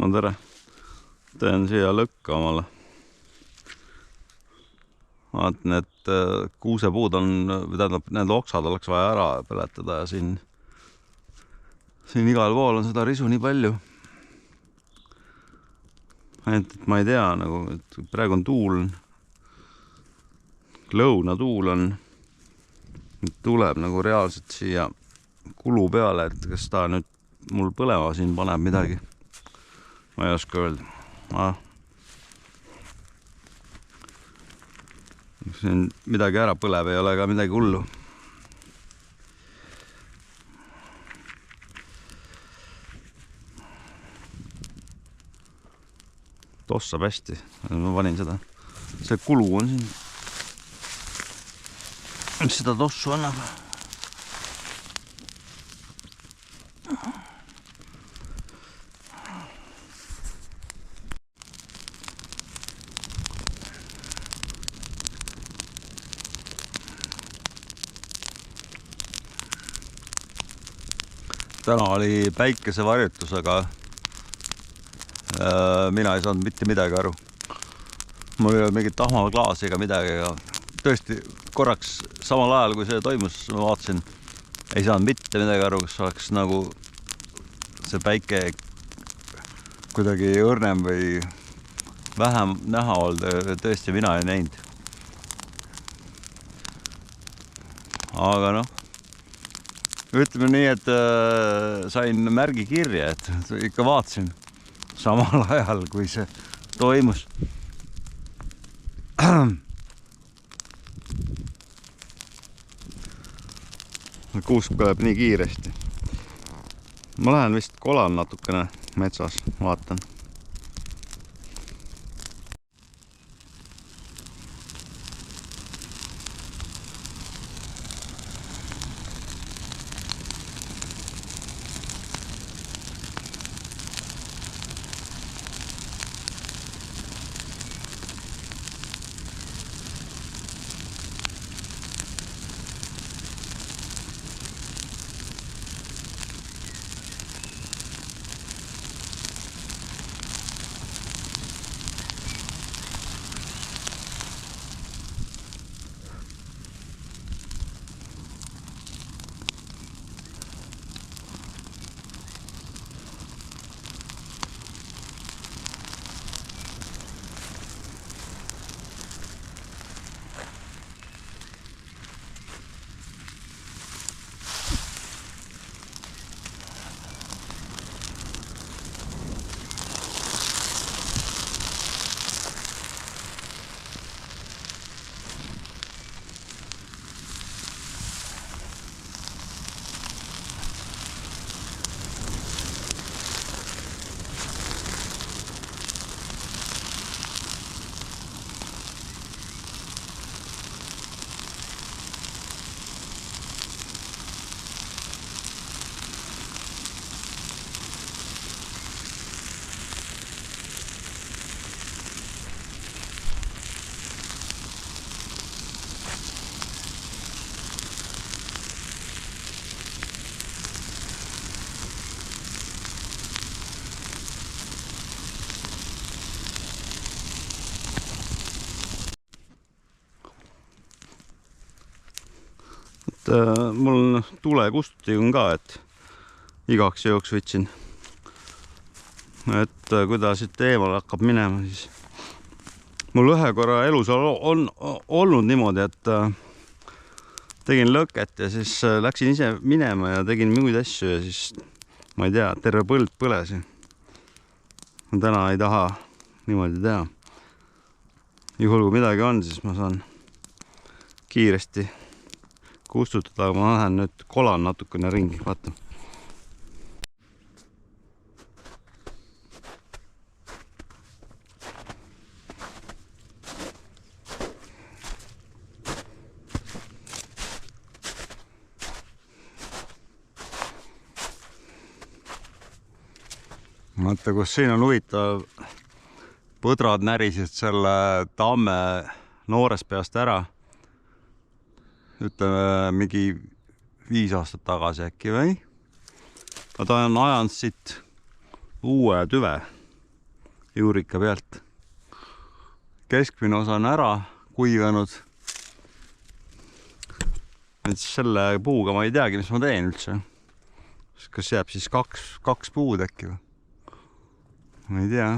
no tere, teen siia lõkka omale. Vaatan, et kuusepuud on, tähendab, need oksad oleks vaja ära põletada ja siin igal pool on seda risu nii palju. Et ma ei tea, nagu, et praegu on tuul, lõunatuul on, tuleb nagu reaalselt siia kulu peale, et kas ta nüüd mul põlema siin paneb midagi. Ma ei oska öelda. Siin midagi ära põleb, ei ole ka midagi hullu. Tossab hästi, ma panin seda. See kulu on siin. Mis seda tossu annab? Täna oli päikesevarjutus, aga mina ei saanud mitte midagi aru. Mul ei ole mingit tahmaklaasi ega midagi. Tõesti, korraks samal ajal, kui see toimus, ma vaatasin, ei saanud mitte midagi aru, kas oleks nagu see päike kuidagi õrnem või vähem näha olnud. Tõesti, mina ei näinud. Aga noh, ütleme nii, et sain märgi kirja, et ikka vaatasin samal ajal, kui see toimus. Kuusk põleb nii kiiresti. Ma lähen vist kolan natukene metsas, vaatan. Mul tulekustuti on ka, et igaks jooks võtsin, et kui ta siit eemal hakkab minema, siis mul ühe korra elus on olnud niimoodi, et tegin lõket ja siis läksin ise minema ja tegin muid asju ja siis ma ei tea, terve põld põles. Täna ei taha niimoodi teha. Juhul kui midagi on, siis ma saan kiiresti kustutada, aga ma lähen nüüd kolan natukene ringi, vaata. Vaata, kus siin on huvitav, põdrad närisid selle tamme noorest peast ära. Ütleme, mingi 5 aastat tagasi äkki või? Ta on ajanud siit uue tüve juurika pealt. Keskmine osa on ära kuivanud. Et selle puuga ma ei teagi, mis ma teen üldse. Kas jääb siis kaks puud äkki või? Ma ei tea.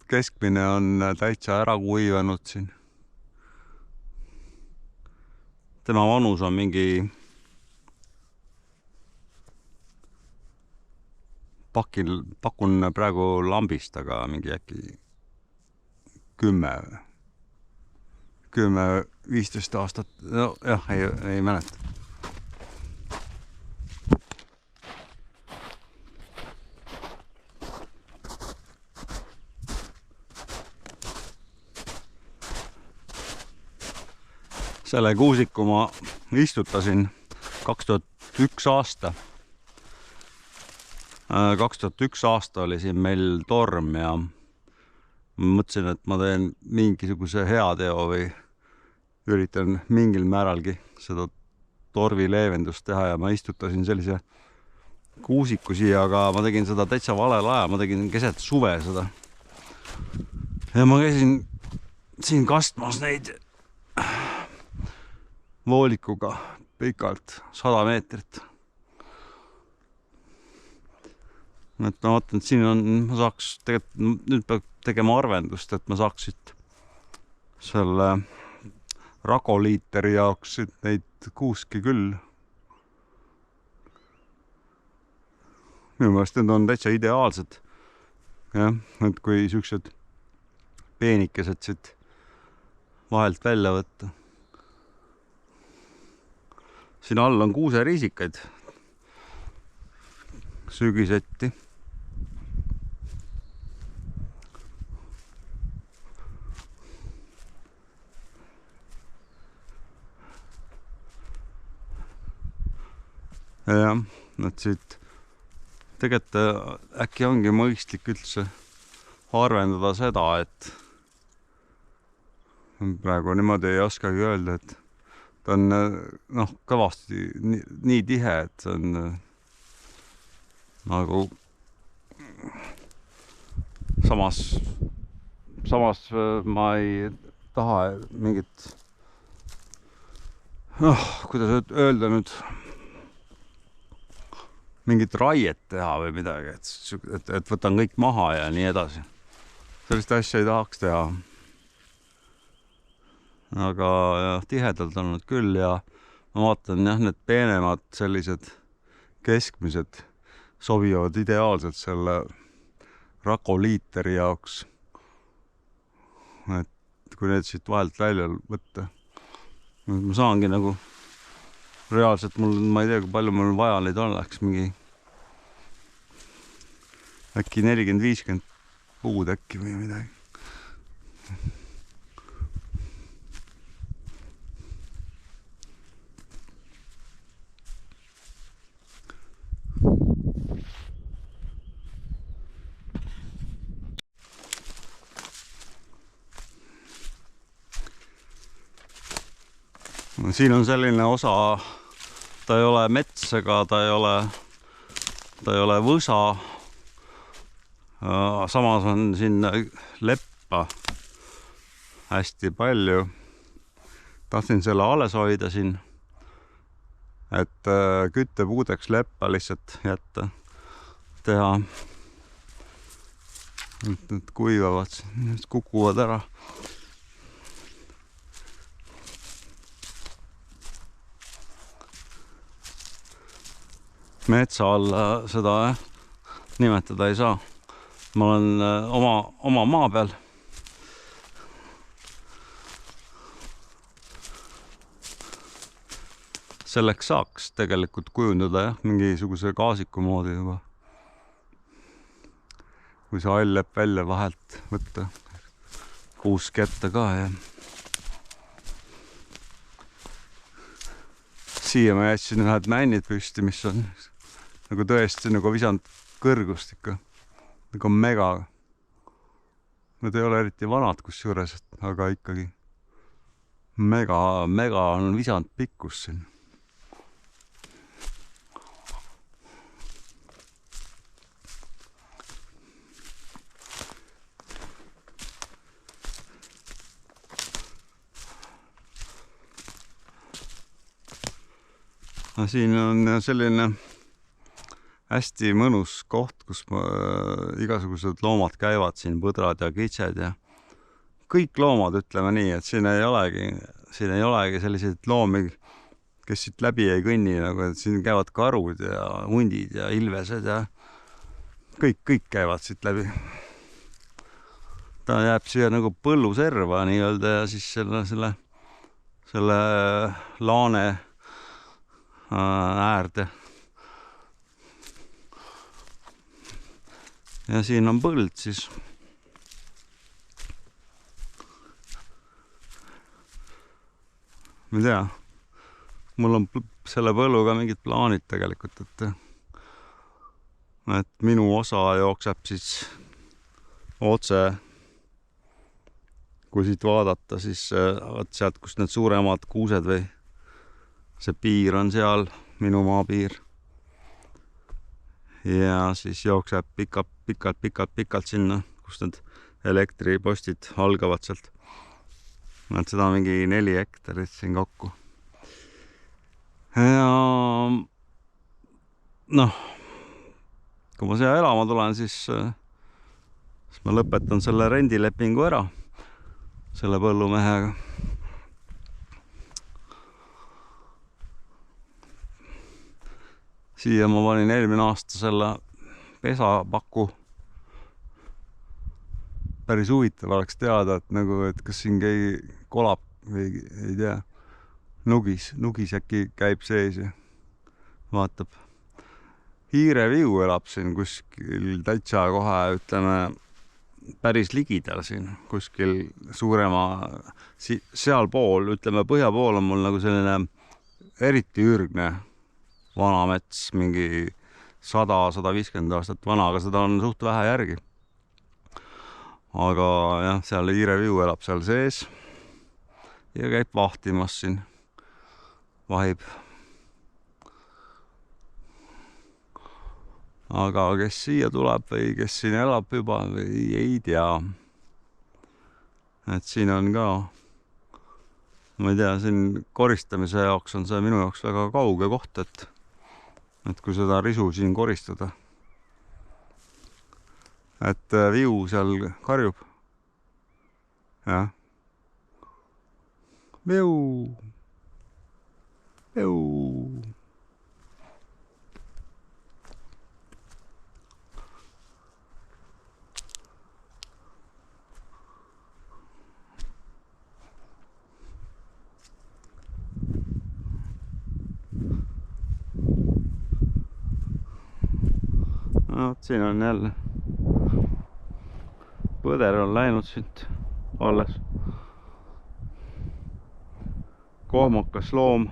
Keskmine on täitsa ära kuivanud siin. Tema vanus on mingi pakun praegu lambist, aga mingi äkki 10-15 aastat. No jah, ei mäleta. Selle kuusiku ma istutasin 2001 aasta. 2001 aasta oli siin meil torm ja mõtlesin, et ma teen mingisuguse heateo või üritan mingil määralgi seda torvi leevendust teha ja ma istutasin sellise kuusiku siia, aga ma tegin seda täitsa valel ajal, ma tegin keset suve seda. Ja ma käisin siin kastmas neid voolikuga pikalt 100 meetrit. Et ma vaatan, et siin on, ma saaks tegelikult, nüüd peab tegema arvendust, et ma saaks siit selle ragoliiteri jaoks neid kuuski küll. Minu meelest need on täitsa ideaalsed. Jah, et kui siuksed peenikesed siit vahelt välja võtta. Siin all on kuuseriisikaid sügisetti. Jah, et siit tegelikult äkki ongi mõistlik üldse arvendada seda, et praegu niimoodi ei oskagi öelda, et ta on kõvasti nii tihe, et see on nagu samas ma ei taha mingit kuidas öelda nüüd mingit raiet teha või midagi, et võtan kõik maha ja nii edasi. Sellist asja ei tahaks teha. Aga jah, tihedalt on nad küll ja ma vaatan jah, need peenemad sellised keskmised sobivad ideaalselt selle ragoliiteri jaoks. Et kui need siit vahelt välja võtta, ma saangi nagu reaalselt ma ei tea, kui palju mul vaja neid oleks, mingi äkki 40-50 puud äkki või midagi. Siin on selline osa, ta ei ole mets ega ta ei ole võsa. Samas on siin leppa hästi palju. Tahtsin selle alles hoida siin, et küttepuudeks leppa lihtsalt jätta, teha. Need kuivavad, need kukuvad ära. Metsa alla seda nimetada ei saa. Ma olen oma maa peal. Selleks saaks tegelikult kujundada mingisuguse gaasiku moodi juba. Kui see hall jääb välja vahelt võtta. Kuusk jätta ka ja siia ma jätsin ühed männid püsti, mis on nagu tõesti nagu visanud kõrgust ikka. Nagu mega. Nad ei ole eriti vanad kus juures, aga ikkagi mega on visanud pikkus siin. Siin on selline hästi mõnus koht, kus igasugused loomad käivad, siin põdrad ja kitsed ja kõik loomad, ütleme nii, et siin ei olegi selliseid loomi, kes siit läbi ei kõnni, nagu et siin käivad karud ja hundid ja ilvesed ja kõik käivad siit läbi. Ta jääb siia nagu põlluserva nii-öelda ja siis selle laane äärde. Ja siin on põld siis. Ma ei tea, mul on selle põlluga mingid plaanid tegelikult, et minu osa jookseb siis otse, kui siit vaadata, siis sealt, kus need suuremad kuused või see piir on seal, minu maapiir. Ja siis jookseb pikalt sinna, kus need elektripostid algavad sealt. Et seda on mingi 4 hektarit siin kokku. Ja noh, kui ma siia elama tulen, siis ma lõpetan selle rendilepingu ära selle põllumehega. Siia ma panin eelmine aasta selle pesapaku. Päris huvitav oleks teada, et kas siin kolab või ei tea. Nugis äkki käib sees ja vaatab. Hiireviu elab siin kuskil täitsa kohe, ütleme, päris ligidal siin. Kuskil suurema, sealpool, ütleme, põhja pool on mul nagu selline eriti ürgne vana mets, mingi 100-150 aastat vana, aga seda on suht vähe järgi. Aga jah, seal hiireviu elab seal sees ja käib vahtimas siin, vahib. Aga kes siia tuleb või kes siin elab juba või ei tea. Et siin on ka, ma ei tea, siin koristamise jaoks on see minu jaoks väga kauge koht, et kui seda risu siin koristada. Et viu seal karjub. Jah. Viu. Viu. No, siin on jälle põder on läinud siit alles. Kohmakas loom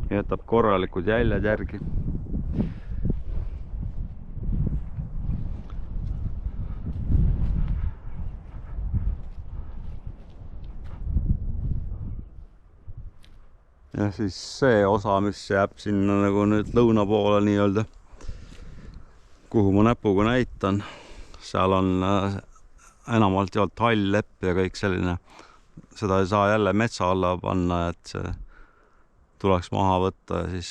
jätab korralikud jäljed järgi. Ja siis see osa, mis jääb sinna nagu nüüd lõuna poole nii-öelda, kuhu ma näpuga näitan, seal on enamalt jaolt hall lepp ja kõik selline. Seda ei saa jälle metsa alla panna, et see tuleks maha võtta ja siis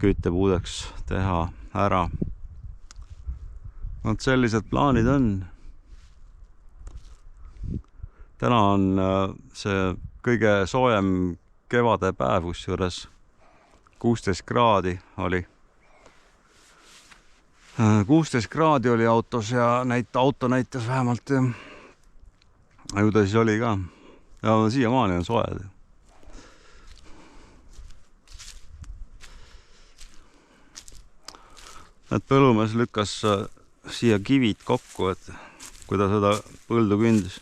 küttepuudeks teha ära. Nad sellised plaanid on. Täna on see kõige soojem kevade päev, kusjuures 16 kraadi oli. 16 kraadi oli autos ja auto näitas vähemalt ja ju ta siis oli ka. Ja siiamaani on soe. Et põllumees lükkas siia kivid kokku, et kui ta seda põldu kündis.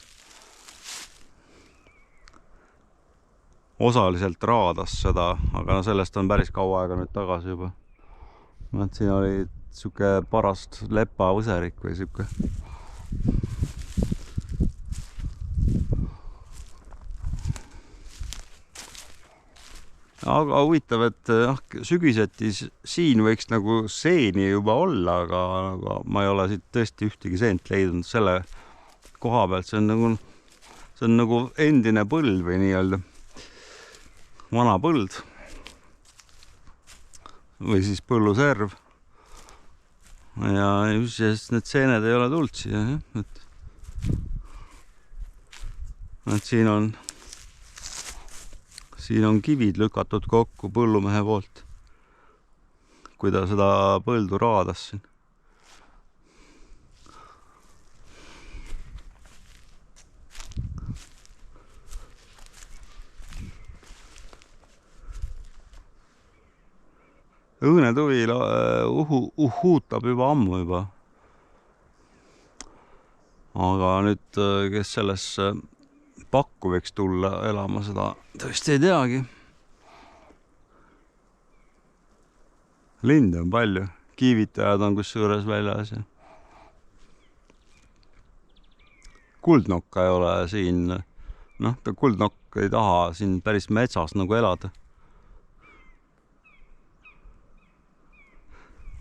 Osaliselt raadas seda, aga sellest on päris kaua aega nüüd tagasi juba. Et siin oli siuke parast lepavõserik või siuke. aga huvitav, et sügiseti siin võiks nagu seeni juba olla, aga ma ei ole siit tõesti ühtegi seent leidnud selle koha pealt. See on nagu endine põld või nii-öelda vana põld või siis põlluserv. Ja just need seened ei ole tulnud siia, et siin on kivid lükatud kokku põllumehe poolt, kui ta seda põldu raadas siin. Õõnetuvi uhuutab juba ammu juba. Aga nüüd, kes selles pakku võiks tulla elama, seda tõesti ei teagi. Linde on palju, kiivitajad on kusjuures väljas. Kuldnokka ei ole siin, kuldnokk ei taha siin päris metsas nagu elada.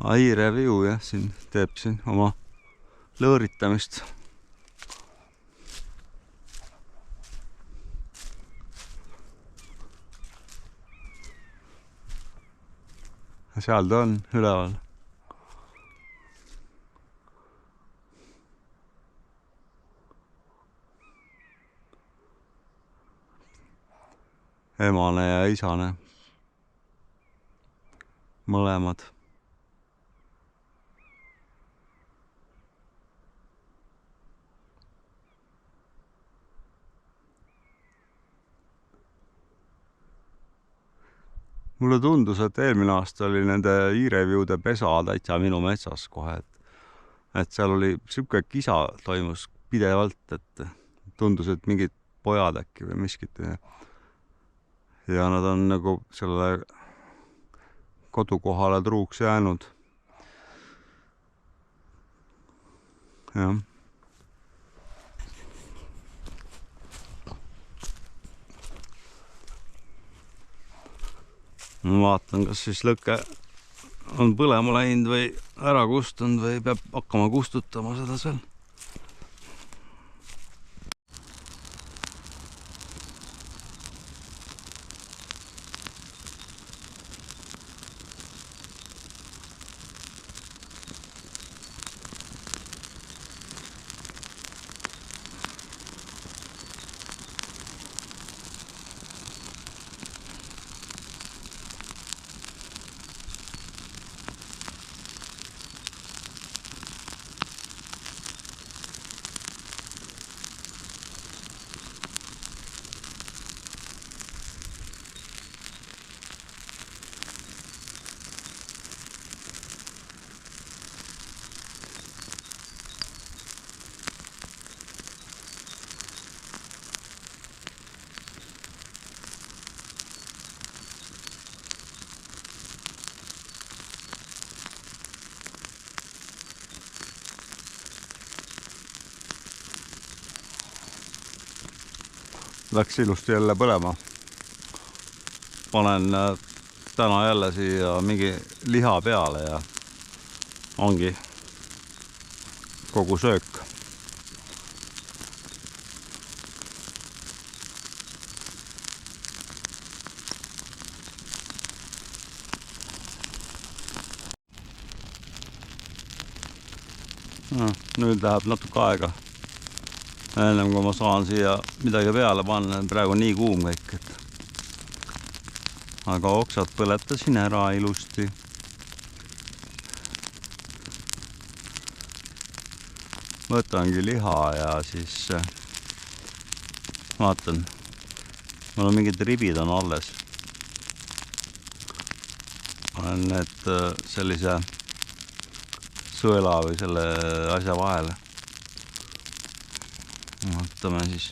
Aireviu siin teeb siin oma lõõritamist. Seal ta on üleval. Emane ja isane. Mõlemad. Mulle tundus, et eelmine aasta oli nende iireviude pesa täitsa minu metsas kohe, et seal oli siuke kisa toimus pidevalt, et tundus, et mingid pojad äkki või miskit. Ja nad on nagu selle kodukohale truuks jäänud. Jah. Ma vaatan, kas siis lõkke on põlema läinud või ära kustunud või peab hakkama kustutama seda seal. Läks ilusti jälle põlema. Panen täna jälle siia mingi liha peale ja ongi kogu söök. Nüüd läheb natuke aega. Ennem kui ma saan siia midagi peale panna, praegu nii kuum kõik, aga oksad põletasin ära ilusti. Võtangi liha ja siis vaatan, mul on mingid ribid on alles. Olen need sellise sõela või selle asja vahele. Vaatame siis.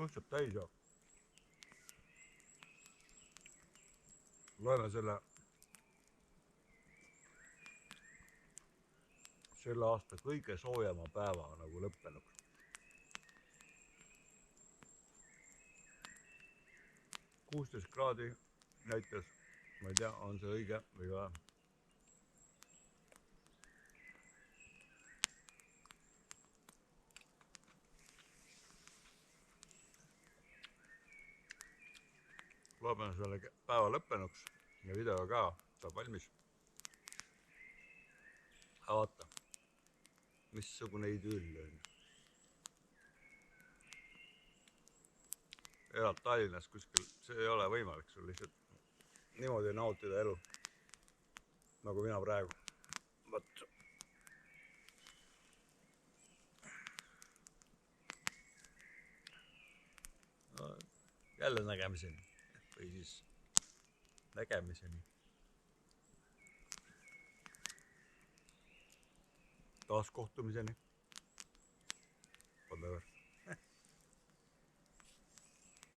suhteliselt täis ja loeme selle aasta kõige soojema päeva nagu lõppenuks. 16 kraadi näitas, ma ei tea, on see õige või ei ole. Loeme selle päeva lõppenuks ja video ka saab valmis. Vaata, missugune idüll on. Elad Tallinnas kuskil, see ei ole võimalik sul lihtsalt niimoodi nautida elu, nagu mina praegu. Võt. No, jälle nägemiseni või siis nägemiseni. Taas kohtumiseni. Whatever.